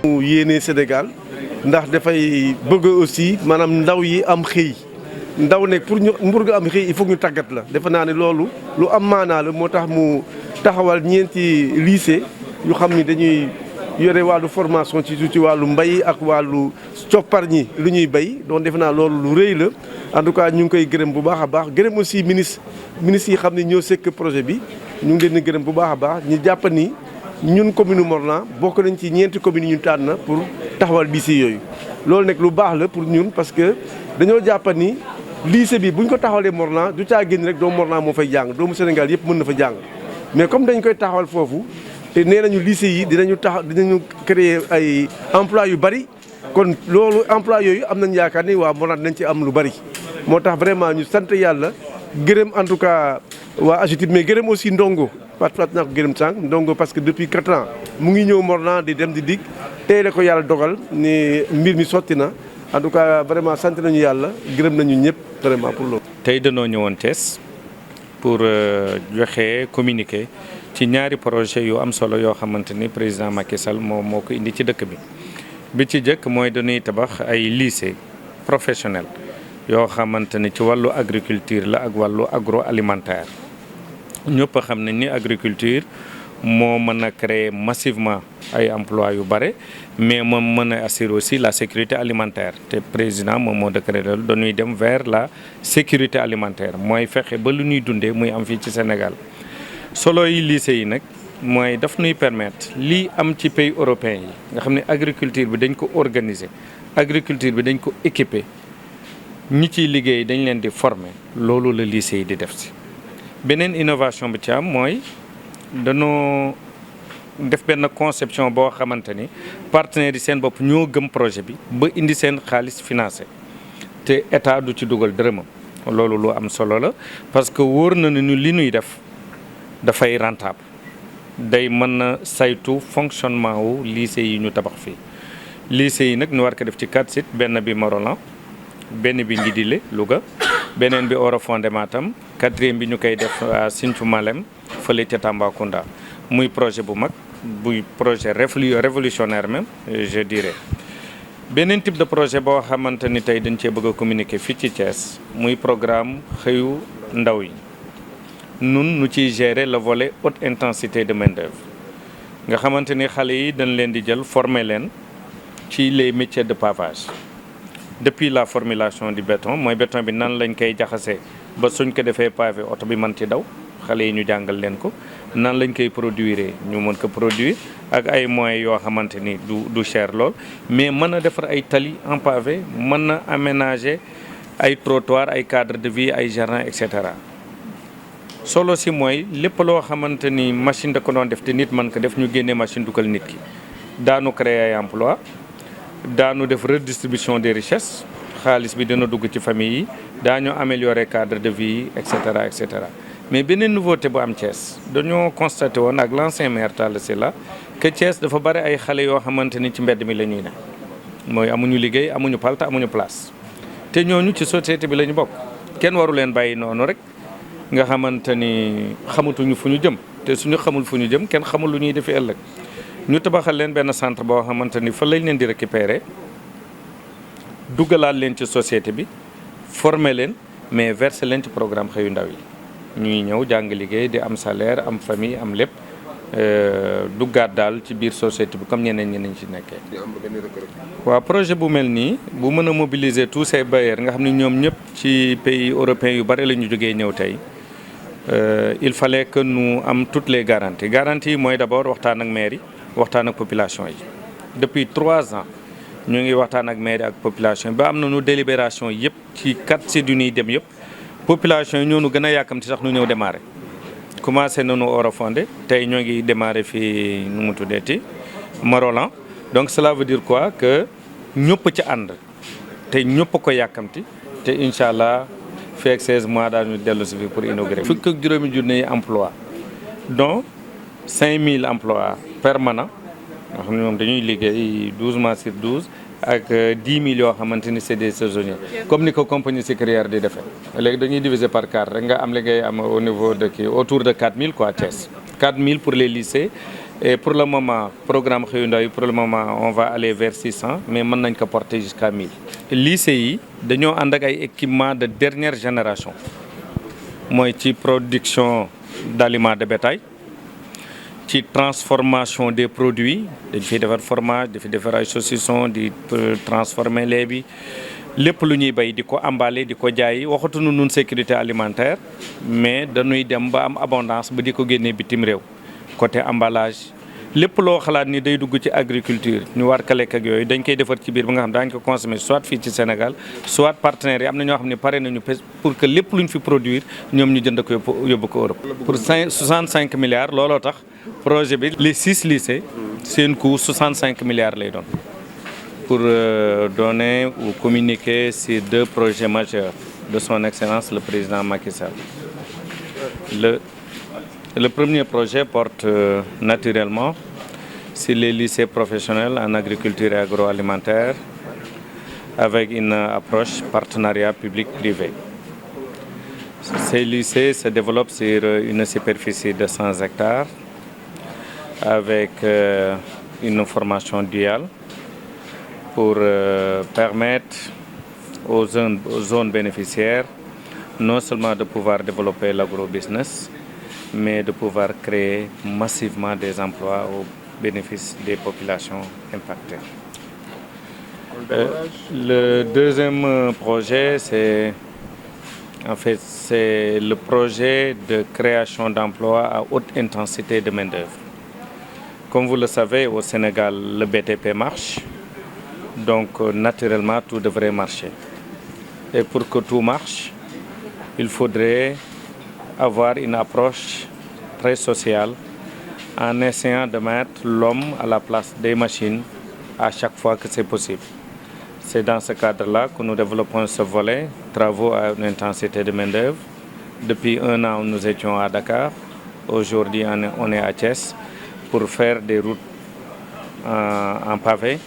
mu yéene Sénégal ndax dafay bëgg aussi maanaam ndaw yi am xëy ndaw nekk pour nga am xëy il faut ñu tàggat la defe naa ne loolu lu am maanaa la moo tax mu taxawal ñeenti lycée yu xam ni dañuy yore wàllu formation ci wàllu mbay ak wàllu coppar ñi lu ñuy bay donc defe naa loolu lu rëy la en tout cas ñu ngi koy gërëm bu baax a baax gërëm aussi ministre yi xam ne ñoo sekk projet bi ñu ngi leen di gërëm bu baax a baax ñu jàpp ni ñun commune Morlan bokk nañ ci ñeenti communes yi ñu tànn pour taxawal lycée yooyu. loolu nag lu baax la pour ñun parce que dañoo jàpp ni lycée bi bu ñu ko taxawalee Morlan du caa génn rek doomu Morlan moo fay jàng doomu Sénégal yëpp mën na fa jàng mais comme dañ koy taxawal foofu te nee nañu lycée yi dinañu créer ay emploi yu bari kon loolu emploi yooyu am nañ yaakaar ni waa Morlan dinañ ci am lu bari moo tax vraiment ñu sant yàlla gërëm en tout cas waa AGETIP mais gërëm aussi Ndongo fat naa ko gërëm sànq Ndongo parce que depuis 4 ans mu ngi ñëw Morlan di dem di dikk tey la ko yàlla dogal ni mbir mi sotti na en tout cas vraiment sant nañu yàlla gërëm nañu ñëpp vraiment pour loolu. tey dañoo ñëwoon Thiès pour joxe communiqué ci ñaari projet yu am solo yoo xamante ni président Macky Sall moo ko indi ci dëkk bi ci jëkk mooy dañuy tabax ay lycée professionnel yoo xamante ni ci wàllu agriculture la ak wàllu agroalimentaire ñëpp xam nañ ni agriculture moo mën a créer massivement ay emplois yu bare mais moom mën a assurer aussi la sécurité alimentaire te président moom moo décrété loolu dañuy dem vers la sécurité alimentaire mooy fexe ba lu ñuy dundee muy am fii ci Sénégal solo yi lycée yi nag mooy daf ñuy permettre lii am ci pays européens yi nga xam ne agriculture bi dañ ko organiser agriculture bi dañ ko équiper ñi ciy liggéey dañ leen di former loolu la lycée yi di def si beneen innovation bi ci am mooy dañoo def benn conception boo xamante ni partenaires yi seen bopp ñoo gëm projet bi ba indi seen xaalis financé te état du ci dugal dërëmam loolu lu am solo la parce que wóor na ni li ñuy def dafay rentable day mën na saytu fonctionnement wu lycée yi ñu tabax fii lycée yi nag ñu war ko def ci 4 sites benn bi Morolan benn bi Ndidile Louga beneen bi Orofondé Matam 4e bi ñu koy def à Sinthiou Malem fële ca Tambacounda muy projet bu mag buy projet révolutionnaire même je dirais beneen type de projet boo xamante ni tey dañ cee bëgg a communiquer fii ci Thiès muy programme xëyu ndaw yi nun nu ciy gérer le volet haute intensité de main-d'œuvre nga xamante ni xale yi dañ leen di jël former leen ci les métiers de pavage depuis la formulation du béton mooy béton bi nan lañ koy jaxasee ba suñ ko defee pavé oto bi mën ci daw xale yi ñu jàngal leen ko nan lañ koy produire ñu mën ko produire ak ay moyens yoo xamante ni du cher lool mais mën a defar ay tali en pavé mën na aménager ay trottoir ay cadre de vie ay jardin et cetera solo si mooy lépp loo xamante ni machine da ko doon def te nit mën ko def ñu génnee machine dugal nit ki daanu créer ay emploi daanu def redistribution des richesses xaalis bi dina dugg ci famille yi daañu améliorer cadre de vie yi et cetera et cetera mais beneen nouveauté bu am Thiès dañoo constaté woon ak l'ancien maire Talla Sylla que Thiès dafa bari ay xale yoo xamante ni ci mbedd mi la ñuy ne mooy amuñu liggéey amuñu palta amuñu place te ñooñu ci société bi la ñu bokk kenn waru leen bàyyi noonu rek nga xamante ni xamatuñu fu ñu jëm te suñu xamul fu ñu jëm kenn xamul lu ñuy defi ëllëg ñu tabaxal leen benn centre boo xamante ni fa lañ leen di récupérer duggalaat leen ci société bi former leen mais verser leen ci programme xëyu ndaw yi ñuy ñëw jàng liggéey di am salaire am famille am lépp duggaat daal ci biir société bi comme ñeneen ñi nañ ci nekkee. waaw projet bu mel nii bu mën a mobiliser tous ces bailleurs nga xam ne ñoom ñëpp ci pays européens yu bari la ñu jógee ñëw tey il fallait que nous am toutes les garanties yi mooy d'abord waxtaan ak maire yi waxtaan ak population yi depuis 3 ans ñu ngi waxtaan ak maire ak population yi ba am nañu délibération yëpp ci 4 sites yu ñuy dem yëpp population yi ñoo nu gën a yàkkamti sax nu ñëw démarrer commencé nañu Orofondé tey ñoo ngi démarrer fii nu mu tuddeeti Morolan donc cela veut dire quoi que ñëpp ci ànd te ñëpp ko yàkkamti te incha allah fii ak 16 mois daañu dellu si fi pour inaugurer. fukk ak juróomi junni emploi donc 5000 emplois permanents nga xam ne moom dañuy liggéey 12 mois sur 12 ak 10 000 yoo xamante ni c'est des saisonniers comme ni ko compagnie sucrière di defee léegi dañuy diviser par 4 rek nga am liggéey am au niveau de kii autour de 4000 quoi Thiès 4000 pour les lycées Et pour le moment, programme Xëyu Ndaw yi pour le moment on va aller vers 600 mais mën nañ ko porter jusqu'à 1000. lycée yi dañoo ànd ak ay équipements de dernière génération mooy ci production d'aliments de bétail ci transformation des produits dañ fiy defar fromage di fi defar ay saucisson di transformer lait bi lépp lu ñuy bay di ko emballer di ko jaay waxatuñu nun sécurité alimentaire mais dañuy dem ba am abondance ba di ko génnee bitim réew côté emballage lépp loo xalaat ni day dugg ci agriculture ñu war ka lekk ak yooyu dañ koy defar ci biir ba nga xam daañu ko consommer soit fii ci Sénégal soit partenaires yi am na ñoo xam ne pare nañu pour que lépp lu ñu fi produire ñoom ñu jënd ko yóbbu ko Europe. pour 65 milliards looloo tax projet bi les 6 lycées seen coût 65 milliards lay doon pour donner ou communiquer sur 2 projets majeurs de son excellence le président Macky Sall. Le premier projet porte naturellement sur les lycées professionnels en agriculture et agroalimentaire avec une approche partenariat public-privé. Ces lycées se développent sur une superficie de 100 hectares avec une formation duale pour permettre aux zones bénéficiaires non seulement de pouvoir développer l'agrobusiness, mais de pouvoir créer massivement des emplois au bénéfice des populations impactées. Le deuxième projet, c'est le projet de création d'emplois à haute intensité de main-d'œuvre. Comme vous le savez, au Sénégal, le BTP marche, donc naturellement tout devrait marcher. Et pour que tout marche, il faudrait avoir une approche très sociale en essayant de mettre l'homme à la place des machines à chaque fois que c'est possible. C'est dans ce cadre-là que nous développons ce volet, travaux à une intensité de main-d'œuvre. Depuis 1 an, nous étions à Dakar. Aujourd'hui, on est à Thiès pour faire des routes en pavé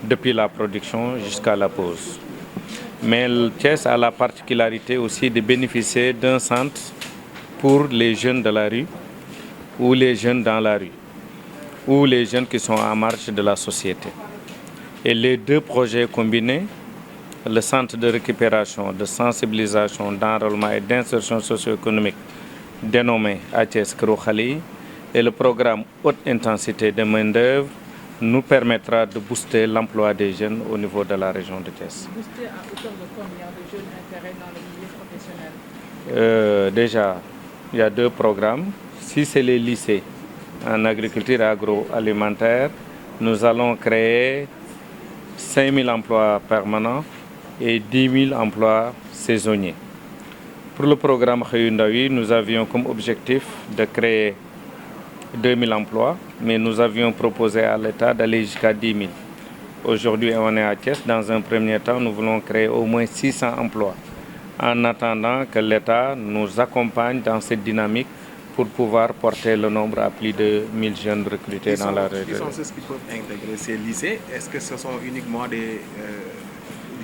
depuis la production jusqu'à la pose. Mais Thiès a la particularité aussi de bénéficier d'un centre pour les jeunes de la rue ou les jeunes dans la rue ou les jeunes qui sont en marge de la société. Et les 2 projets combinés, le centre de récupération, de sensibilisation, d'enrôlement et d'insertion socio-économique dénommé Thiès Kërou Xale yi et le programme haute intensité de main-d'œuvre nous permettra de booster l'emploi des jeunes au niveau de la région de Thiès. Booster à hauteur de combien de jeunes intérêts dans le milieu professionnel? Déjà, il y a 2 programmes. Si c'est les lycées en agriculture et agroalimentaire, nous allons créer 5 000 emplois permanents et 10 000 emplois saisonniers. Pour le programme Xëyu Ndaw yi, nous avions comme objectif de créer 2 000 emplois, mais nous avions proposé à l'État d'aller jusqu'à 10 000. Aujourd'hui, on est à Thiès. Dans un premier temps, nous voulons créer au moins 600 emplois, en attendant que l'État nous accompagne dans cette dynamique pour pouvoir porter le nombre à plus de 1000 jeunes recrutés dans la région. Qui sont ceux qui peuvent intégrer ces lycées? Est-ce que ce sont uniquement des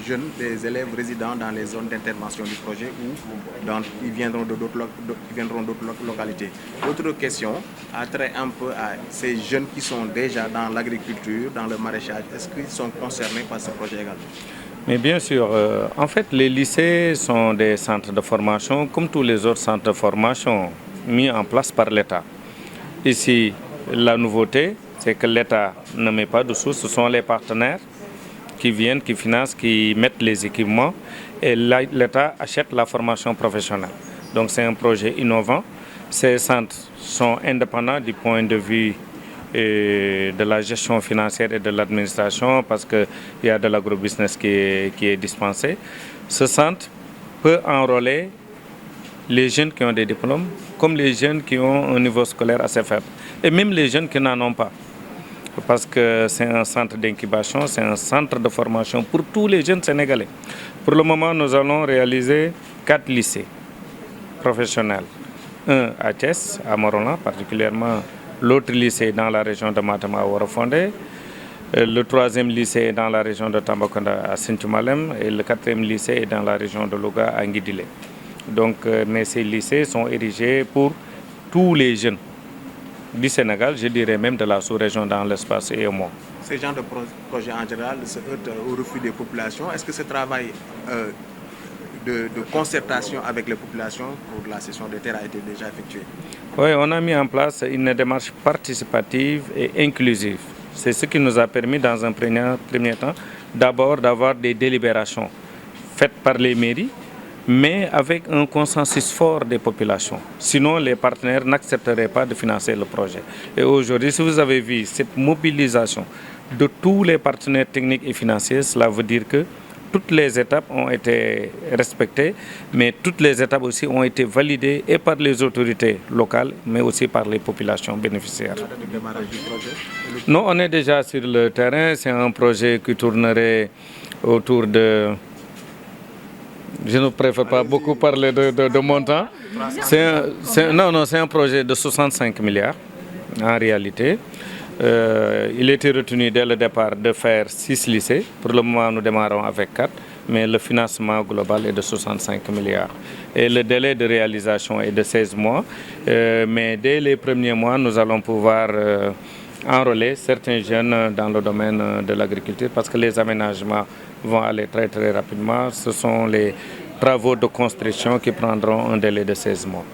jeunes, des élèves résidents dans les zones d'intervention du projet ou ils viendront d'autres localités? Autre question a trait un peu à ces jeunes qui sont déjà dans l'agriculture, dans le maraîchage. Est-ce qu'ils sont concernés par ce projet également? Mais bien sûr, en fait, les lycées sont des centres de formation comme tous les autres centres de formation mis en place par l'État. Ici, la nouveauté, c'est que l'État ne met pas de sous, ce sont les partenaires qui viennent, qui financent, qui mettent les équipements et l'État achète la formation professionnelle. Donc c'est un projet innovant. Ces centres sont indépendants du point de vue de la gestion financière et de l'administration parce qu'il y a de l'agrobusiness qui est dispensé. Ce centre peut enrôler les jeunes qui ont des diplômes comme les jeunes qui ont un niveau scolaire assez faible et même les jeunes qui n'en ont pas. Parce que c'est un centre d'incubation, c'est un centre de formation pour tous les jeunes Sénégalais. Pour le moment, nous allons réaliser 4 lycées professionnels. Un à Thiès, à Morolan, particulièrement l'autre lycée dans la région de Matam à Worofondé. Le 3e lycée est dans la région de Tambacounda à Sinthiou Malem et le 4e lycée est dans la région de Louga à Nguidilé. Donc, mais ces lycées sont érigés pour tous les jeunes du Sénégal, je dirais même de la sous-région dans l'espace EMO. Ces genres de projets en général se heurtent au refus des populations. Est-ce que ce travail de concertation avec les populations pour la cession des terres a été déjà effectué? Oui, on a mis en place une démarche participative et inclusive. C'est ce qui nous a permis dans un premier temps d'abord d'avoir des délibérations faites par les mairies, mais avec un consensus fort des populations. Sinon, les partenaires n'accepteraient pas de financer le projet. Et aujourd'hui, si vous avez vu cette mobilisation de tous les partenaires techniques et financiers, cela veut dire que toutes les étapes ont été respectées, mais toutes les étapes aussi ont été validées et par les autorités locales, mais aussi par les populations bénéficiaires. Non, on est déjà sur le terrain. C'est un projet qui tournerait autour de... Je ne préfère pas beaucoup parler de montant. C'est un projet de 65 milliards en réalité. Il était retenu dès le départ de faire 6 lycées. Pour le moment, nous démarrons avec 4, mais le financement global est de 65 milliards. Et le délai de réalisation est de 16 mois. Mais dès les premiers mois, nous allons pouvoir enrôler certains jeunes dans le domaine de l'agriculture parce que les aménagements vont aller très très rapidement. Ce sont les travaux de construction qui prendront un délai de 16 mois.